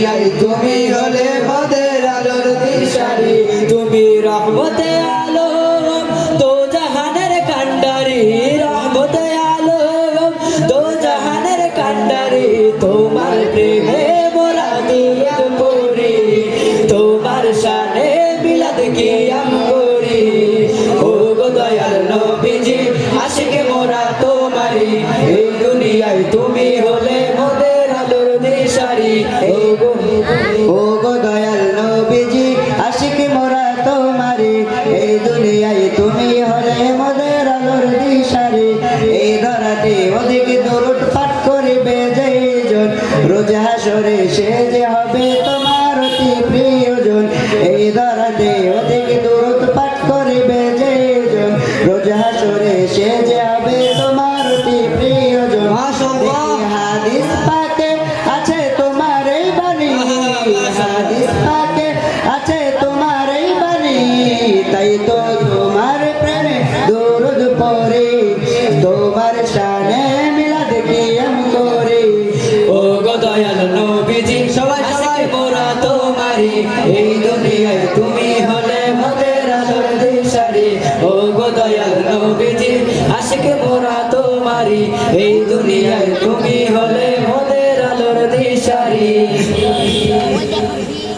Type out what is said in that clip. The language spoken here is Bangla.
দুনিয়ায় তুমি হলে মোদের আলোর দিশারি। তুমি রহমতে আলম দো জাহানের কান্ডারি, রহমতে আলম দো জাহানের কান্ডারি। তোমার প্রেমে মোরা দুরূদ পড়ি, তোমার শানে মিলাদ কিয়াম করি। ও গো দয়াল নবীজি আশিকে মোরা তোমারি, এই দুনিয়ায় তুমি হলে মোদের আলোর দিশারি। ও গো দয়াল নবীজি আশিক মোরা তোমারি, এই দুনিয়ায় তুমি হলে মোদের আলোর দিশারি। এই ধরাতে অধিক দরুদ পাঠ করিবে যেইজন, রোজ হাসরে সে যে হবে তোমার অতি প্রিয়জন। এই ধরাতে অধিক দরুদ পাঠ করিবে যেইজন, রোজ হাসরে সে যে হবে তোমার অতি প্রিয়জন। হাদিস পাকে আছে তোমার এই বাণী, হাদিস পাকে আছে তোমার এই বাণী, তাই তো তোমার প্রেমে দরুদ পড়ি।